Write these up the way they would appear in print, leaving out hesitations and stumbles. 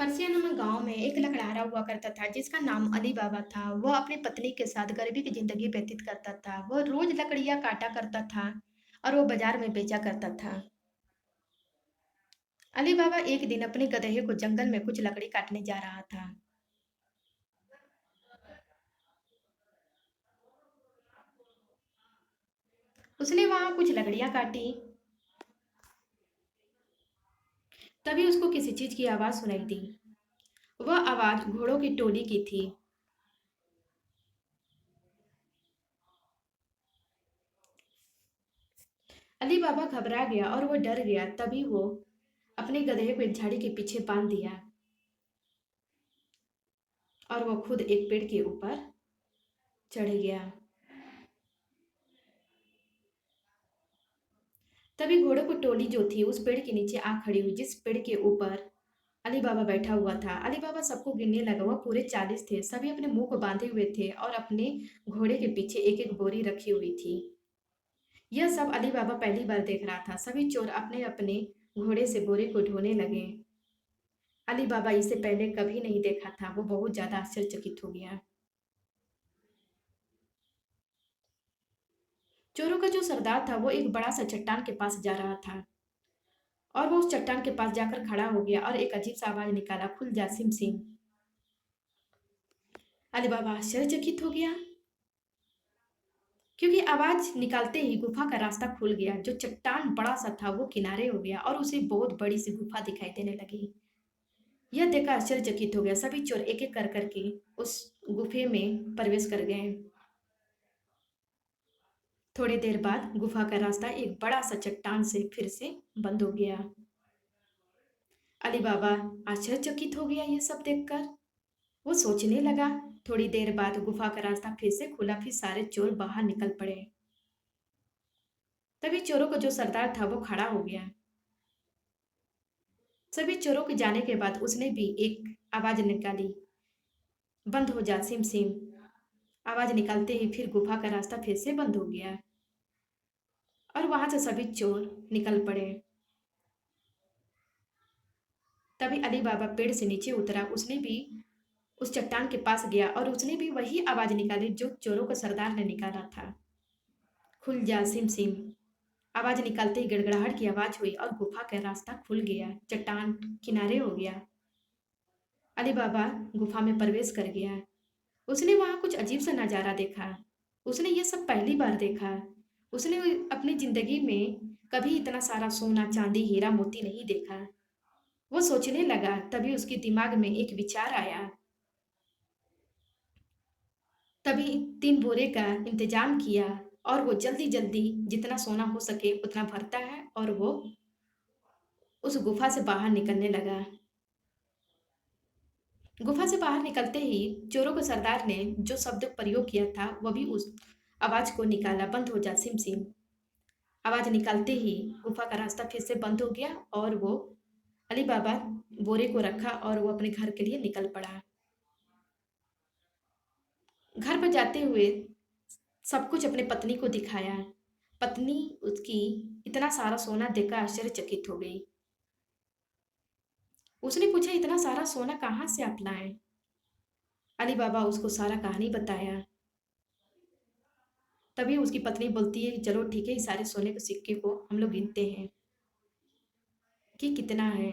Persia नामक गांव में एक लकड़हारा हुआ करता था जिसका नाम अली बाबा था। वह अपनी पत्नी के साथ गरीबी की जिंदगी व्यतीत करता था। वह रोज लकड़ियां काटा करता था और वो बाजार में बेचा करता था। अली बाबा एक दिन अपने गधे को जंगल में कुछ लकड़ी काटने जा रहा था। उसने वहां कुछ लकड़ियां काटी। तभी उसको किसी चीज की आवाज सुनाई दी। वह आवाज घोड़ों की टोली की थी। अली बाबा घबरा गया और वो डर गया। तभी वो अपने गधे को एक झाड़ी के पीछे बांध दिया और वो खुद एक पेड़ के ऊपर चढ़ गया। तभी घोड़ों की टोली जो थी उस पेड़ के नीचे आ खड़ी हुई जिस पेड़ के ऊपर अली बाबा बैठा हुआ था। अली बाबा सबको गिनने लगा। वह पूरे 40 थे। सभी अपने मुंह को बांधे हुए थे और अपने घोड़े के पीछे एक एक बोरी रखी हुई थी। यह सब अली बाबा पहली बार देख रहा था। सभी चोर अपने अपने घोड़े से बोरी को ढोने लगे। अली बाबा इसे पहले कभी नहीं देखा था। वो बहुत ज्यादा आश्चर्यचकित हो गया। चोरों का जो सरदार था वो एक बड़ा सा चट्टान के पास जा रहा था और वो उस चट्टान के पास जाकर खड़ा हो गया और एक अजीब सा आवाज निकाला, खुल जा सिम सिम। अली बाबा आश्चर्यचकित हो गया क्योंकि आवाज निकालते ही गुफा का रास्ता खुल गया। जो चट्टान बड़ा सा था वो किनारे हो गया और उसे बहुत बड़ी सी गुफा दिखाई देने लगी। यह देखकर आश्चर्यचकित हो गया। सभी चोर एक एक कर करके उस गुफे में प्रवेश कर गए। थोड़ी देर बाद गुफा का रास्ता एक बड़ा सा चट्टान से फिर से बंद हो गया। अली बाबा आश्चर्यचकित हो गया ये सब देखकर। वो सोचने लगा। थोड़ी देर बाद गुफा का रास्ता फिर से खुला। फिर सारे चोर बाहर निकल पड़े। तभी चोरों का जो सरदार था वो खड़ा हो गया। सभी चोरों के जाने के बाद उसने भी एक आवाज निकाली, बंद हो जा सिम सिम। आवाज निकालते ही फिर गुफा का रास्ता फिर से बंद हो गया और वहां से सभी चोर निकल पड़े। तभी अली बाबा पेड़ से नीचे उतरा। उसने भी उस चट्टान के पास गया और उसने भी वही आवाज निकाली जो चोरों का सरदार ने निकाला था, खुल जा सिम सिम। आवाज निकालते ही गड़गड़ाहट की आवाज हुई और गुफा का रास्ता खुल गया। चट्टान किनारे हो गया। अली बाबा गुफा में प्रवेश कर गया। उसने वहां कुछ अजीब सा नजारा देखा। उसने ये सब पहली बार देखा। उसने अपनी जिंदगी में कभी इतना सारा सोना चांदी हीरा मोती नहीं देखा। वो सोचने लगा। तभी उसके दिमाग में एक विचार आया। तभी 3 बोरे का इंतजाम किया और वो जल्दी जल्दी जितना सोना हो सके उतना भरता है और वो उस गुफा से बाहर निकलने लगा। गुफा से बाहर निकलते ही चोरों के सरदार ने जो शब्द प्रयोग किया था वह भी उस आवाज को निकाला, बंद हो जा सिम सिम। आवाज निकालते ही गुफा का रास्ता फिर से बंद हो गया और वो अली बाबा बोरे को रखा और वो अपने घर के लिए निकल पड़ा। घर पर जाते हुए सब कुछ अपने पत्नी को दिखाया। पत्नी उसकी इतना सारा सोना देखकर आश्चर्यचकित हो गई। उसने पूछा, इतना सारा सोना कहाँ से आप लाए? अली बाबा उसको सारा कहानी बताया। तभी उसकी पत्नी बोलती है कि चलो ठीक है, इस सारे सोने के सिक्के को हम लोग गिनते हैं कि कितना है।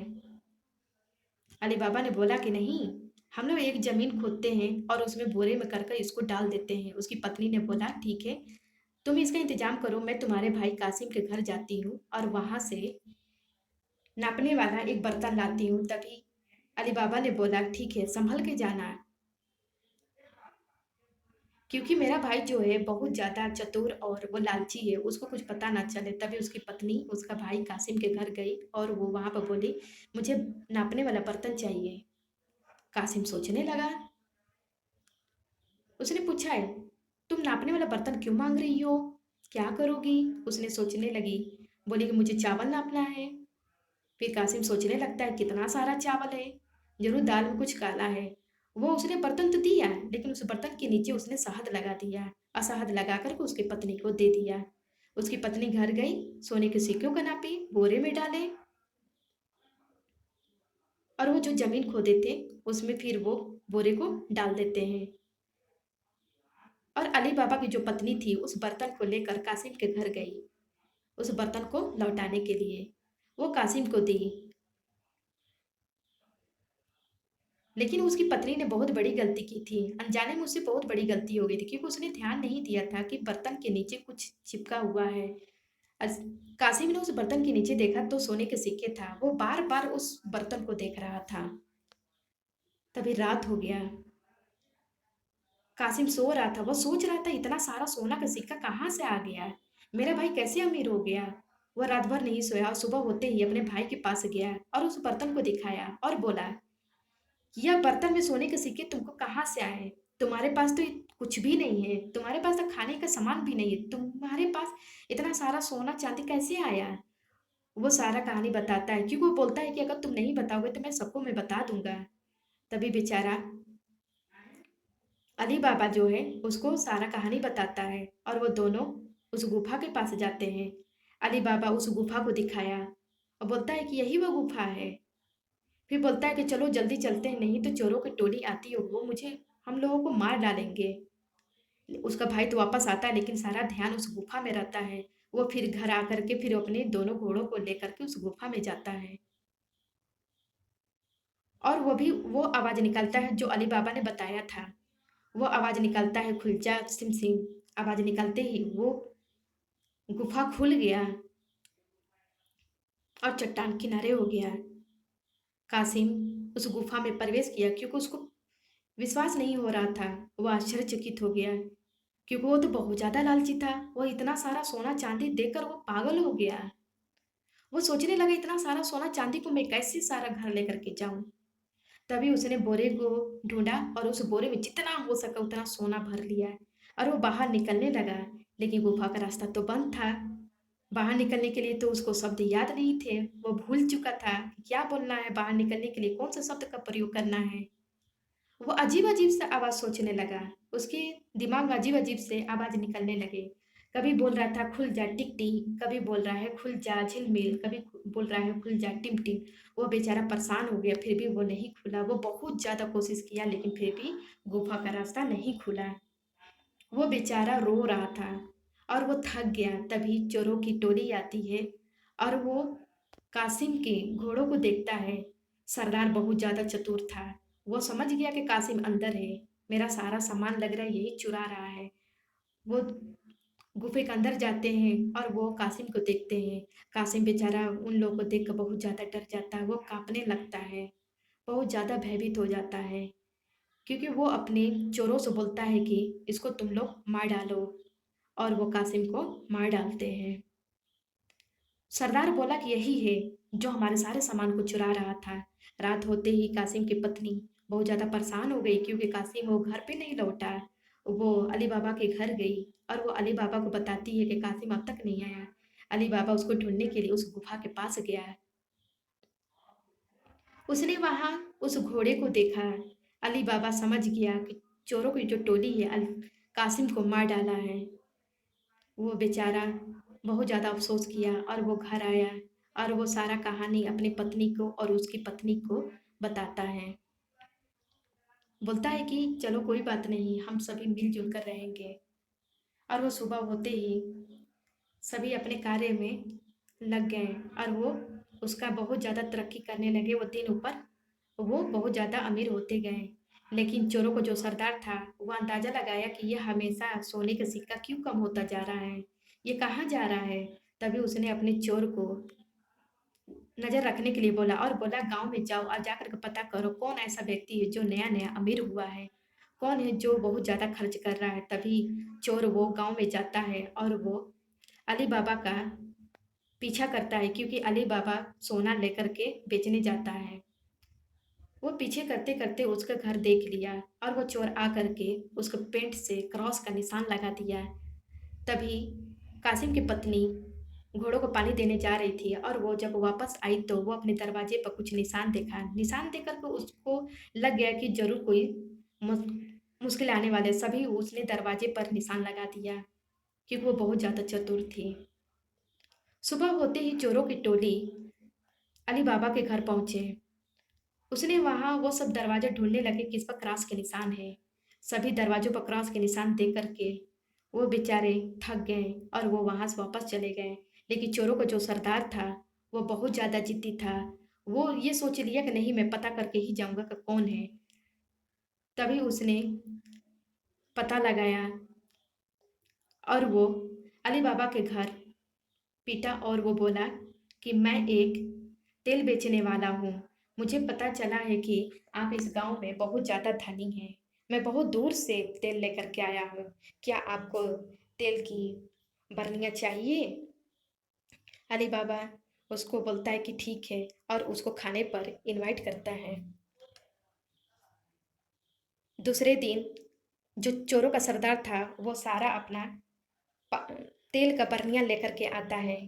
अली बाबा ने बोला कि नहीं, हम लोग एक जमीन खोदते हैं और उसमें बोरे में कर कर इसको डाल देते हैं। उसकी पत्नी ने बोला ठीक है, तुम इसका इंतजाम करो, मैं तुम्हारे भाई कासिम के घर जाती हूँ और वहां से नापने वाला एक बर्तन लाती हूँ। तभी अली बाबा ने बोला ठीक है, संभल के जाना क्योंकि मेरा भाई जो है बहुत ज़्यादा चतुर और वो लालची है, उसको कुछ पता ना चले। तभी उसकी पत्नी उसका भाई कासिम के घर गई और वो वहाँ पर बोली, मुझे नापने वाला बर्तन चाहिए। कासिम सोचने लगा। उसने पूछा है, तुम नापने वाला बर्तन क्यों मांग रही हो, क्या करोगी? उसने सोचने लगी। बोली कि मुझे चावल नापना है। फिर कासिम सोचने लगता है कितना सारा चावल है, जरूर दाल में कुछ काला है। वो उसने बर्तन तो दिया लेकिन उस बर्तन के नीचे उसने शहद लगा दिया और शहद लगा करके उसकी पत्नी को दे दिया। उसकी पत्नी घर गई, सोने के सिक्कों को नापी, बोरे में डाले। और वो जो ज़मीन खोदे थे, उसमें फिर वो बोरे को डाल देते हैं। और अली बाबा की जो पत्नी थी, उस बर्तन को लेकर कासिम के घर गई, उस बर्तन को लौटाने के लिए। वो कासिम को दी, लेकिन उसकी पत्नी ने बहुत बड़ी गलती की थी। अनजाने में उससे बहुत बड़ी गलती हो गई थी, क्योंकि उसने ध्यान नहीं दिया था कि बर्तन के नीचे कुछ चिपका हुआ है। अस कासिम ने उस बर्तन के नीचे देखा तो सोने के सिक्के था। वो बार-बार उस बर्तन को देख रहा था। तभी रात हो गया। कासिम सो रहा था। वो सोच रहा था, इतना सारा सोना का सिक्का कहाँ से आ गया? मेरा भाई कैसे अमीर हो गया? वह रात भर नहीं सोया और सुबह होते ही अपने भाई के पास गया और उस बर्तन को दिखाया और बोला, यह बर्तन में सोने के सिक्के तुमको कहाँ से आए? तुम्हारे पास तो कुछ भी नहीं है। तुम्हारे पास तो खाने का सामान भी नहीं है। तुम्हारे पास इतना सारा सोना चांदी कैसे आया? वो सारा कहानी बताता है, क्योंकि वो बोलता है कि अगर तुम नहीं बताओगे तो मैं सबको मैं बता दूंगा। तभी बेचारा अली बाबा जो है उसको सारा कहानी बताता है और वो दोनों उस गुफा के पास जाते हैं। अली बाबा उस गुफा को दिखाया और बोलता है कि यही वो गुफा है। फिर बोलता है कि चलो जल्दी चलते हैं, नहीं तो चोरों की टोली आती है, वो मुझे हम लोगों को मार डालेंगे। उसका भाई तो वापस आता है, लेकिन सारा ध्यान उस गुफा में रहता है। वो फिर घर आकर के फिर अपने दोनों घोड़ों को लेकर के उस गुफा में जाता है। और वो भी वो आवाज़ निकालता है जो अली बाबा ने बताया था। वो आवाज़ निकालता है, खुल जा सिम सिम। आवाज़ निकालते ही वो गुफा खुल गया और चट्टान किनारे हो गया। कासिम उस गुफा में प्रवेश किया, क्योंकि उसको विश्वास नहीं हो रहा था। वो आश्चर्यचकित हो गया, क्योंकि वो तो बहुत ज़्यादा लालची था। वो इतना सारा सोना चांदी देखकर वो पागल हो गया। वो सोचने लगा, इतना सारा सोना चांदी को मैं कैसे सारा घर लेकर के जाऊं। तभी उसने बोरे को ढूंढा और उस बोरे में जितना हो सका उतना सोना भर लिया और वो बाहर निकलने लगा। लेकिन गुफा का रास्ता तो बंद था। बाहर निकलने के लिए तो उसको शब्द याद नहीं थे। वो भूल चुका था कि क्या बोलना है, बाहर निकलने के लिए कौन सा शब्द का प्रयोग करना है। वो अजीब-अजीब सा आवाज़ सोचने लगा। उसके दिमाग में अजीब-अजीब से आवाज़ निकलने लगे। कभी बोल रहा था खुल जा टिक-टिक, कभी बोल रहा है खुल जा झिलमिल, कभी बोल रहा है खुल जा टिम-टिम। वो बेचारा परेशान हो गया, फिर भी वो नहीं खुला। वो बहुत ज़्यादा कोशिश किया, लेकिन फिर भी गुफ़ा का रास्ता नहीं खुला। वो बेचारा रो रहा था और वो थक गया। तभी चोरों की टोली आती है और वो कासिम के घोड़ों को देखता है। सरदार बहुत ज़्यादा चतुर था। वो समझ गया कि कासिम अंदर है, मेरा सारा सामान लग रहा है यही चुरा रहा है। वो गुफे के अंदर जाते हैं और वो कासिम को देखते हैं। कासिम बेचारा उन लोगों को देख कर बहुत ज़्यादा डर जाता है। वो कांपने लगता है, बहुत ज़्यादा भयभीत हो जाता है, क्योंकि वो अपने चोरों से बोलता है कि इसको तुम लोग मार डालो, और वो कासिम को मार डालते हैं। सरदार बोला कि यही है जो हमारे सारे सामान को चुरा रहा था। रात होते ही कासिम की पत्नी बहुत ज़्यादा परेशान हो गई, क्योंकि कासिम वो घर पे नहीं लौटा। वो अली बाबा के घर गई और वो अली बाबा को बताती है कि कासिम अब तक नहीं आया। अली बाबा उसको ढूंढने के लिए उस गुफा के पास गया। उसने वहाँ उस घोड़े को देखा। अली बाबा समझ गया कि चोरों की जो टोली है कासिम को मार डाला है। वो बेचारा बहुत ज़्यादा अफ़सोस किया और वो घर आया और वो सारा कहानी अपनी पत्नी को और उसकी पत्नी को बताता है। बोलता है कि चलो कोई बात नहीं, हम सभी मिल-जुल कर रहेंगे। और वो सुबह होते ही सभी अपने कार्य में लग गए और वो उसका बहुत ज़्यादा तरक्की करने लगे। वो दिन ऊपर वो बहुत ज़्यादा अमीर होते गए। लेकिन चोरों को जो सरदार था, वो अंदाज़ा लगाया कि ये हमेशा सोने का सिक्का क्यों कम होता जा रहा है, ये कहाँ जा रहा है। तभी उसने अपने चोर को नज़र रखने के लिए बोला और बोला, गाँव में जाओ और जाकर के पता करो कौन ऐसा व्यक्ति है जो नया-नया अमीर हुआ है, कौन है जो बहुत ज़्यादा खर्च कर रहा है। तभी चोर वो गाँव में जाता है और वो अली बाबा का पीछा करता है, क्योंकि अली बाबा सोना लेकर के बेचने जाता है। वो पीछे करते-करते उसका घर देख लिया और वो चोर आकर के उसको पेंट से क्रॉस का निशान लगा दिया। तभी कासिम की पत्नी घोड़ों को पानी देने जा रही थी और वो जब वापस आई तो वो अपने दरवाजे पर कुछ निशान देखा। निशान देखकर के उसको लग गया कि ज़रूर कोई मुस मुश्किल आने वाले। सभी उसने दरवाजे पर निशान लगा दिया, क्योंकि वो बहुत ज़्यादा चतुर थी। सुबह होते ही चोरों की टोली अली बाबा के घर पहुँचे उसने वहाँ वो सब दरवाज़े ढूँढने लगे किस पर क्रॉस के निशान हैं। सभी दरवाज़ों पर क्रॉस के निशान देख कर के वो बेचारे थक गए और वो वहाँ से वापस चले गए। लेकिन चोरों का जो सरदार था, वो बहुत ज़्यादा ज़िद्दी था। वो ये सोच लिया कि नहीं, मैं पता करके ही जाऊँगा कि कौन है। तभी उसने पता लगाया और वो अली बाबा के घर पीटा और वो बोला कि मैं एक तेल बेचने वाला हूँ। मुझे पता चला है कि आप इस गांव में बहुत ज़्यादा धनी हैं। मैं बहुत दूर से तेल लेकर के आया हूँ। क्या आपको तेल की बरनियाँ चाहिए? अली बाबा उसको बोलता है कि ठीक है और उसको खाने पर इनवाइट करता है। दूसरे दिन जो चोरों का सरदार था वो सारा अपना तेल का बरनियाँ लेकर के आता है।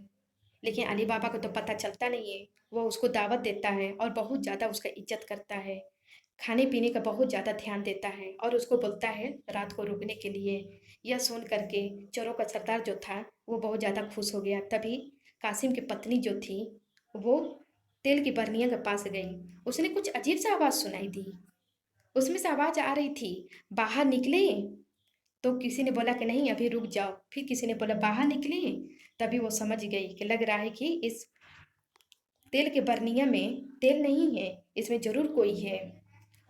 लेकिन अली बाबा को तो पता चलता नहीं है। वो उसको दावत देता है और बहुत ज़्यादा उसका इज्जत करता है। खाने पीने का बहुत ज़्यादा ध्यान देता है और उसको बोलता है रात को रुकने के लिए। यह सुन करके चोरों का सरदार जो था वो बहुत ज़्यादा खुश हो गया। तभी कासिम की पत्नी जो थी वो तेल की बरनिया के पास गई। उसने कुछ अजीब सा आवाज़ सुनाई दी। उसमें से आवाज़ आ रही थी, बाहर निकले। तो किसी ने बोला कि नहीं अभी रुक जाओ। फिर किसी ने बोला बाहर निकले। तभी वो समझ गई कि लग रहा है कि इस तेल के बरनिया में तेल नहीं है, इसमें ज़रूर कोई है।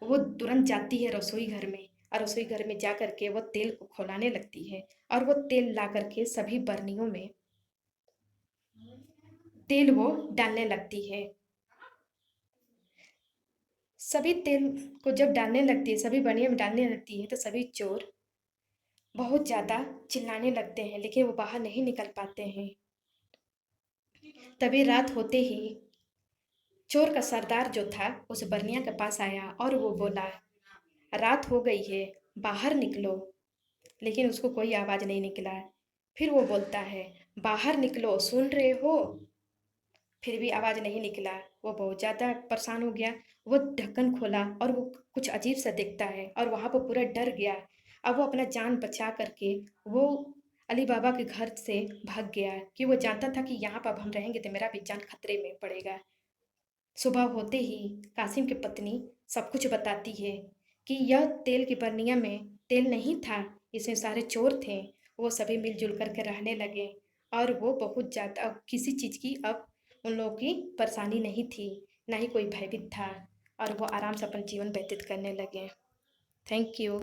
वो तुरंत जाती है रसोई घर में और रसोई घर में जा कर के वो तेल को खौलाने लगती है और वो तेल ला कर के सभी बरनियों में तेल वो डालने लगती है। सभी तेल को जब डालने लगती है, सभी बरनियों में डालने लगती है, तो सभी चोर बहुत ज़्यादा चिल्लाने लगते हैं, लेकिन वो बाहर नहीं निकल पाते हैं। तभी रात होते ही चोर का सरदार जो था उस बरनिया के पास आया और वो बोला, रात हो गई है, बाहर निकलो। लेकिन उसको कोई आवाज़ नहीं निकला। फिर वो बोलता है, बाहर निकलो, सुन रहे हो? फिर भी आवाज़ नहीं निकला। वो बहुत ज़्यादा परेशान हो गया। वो ढक्कन खोला और वो कुछ अजीब सा दिखता है और वहाँ पर पूरा डर गया। अब वो अपना जान बचा करके वो अली बाबा के घर से भाग गया कि वो जानता था कि यहाँ पर अब हम रहेंगे तो मेरा भी जान खतरे में पड़ेगा। सुबह होते ही कासिम की पत्नी सब कुछ बताती है कि यह तेल की बरनिया में तेल नहीं था, इसमें सारे चोर थे। वो सभी मिलजुल कर के रहने लगे और वो बहुत ज़्यादा अब किसी चीज़ की अब उन लोगों की परेशानी नहीं थी, ना ही कोई भयभीत था और वो आराम से अपन जीवन व्यतीत करने लगे। Thank you.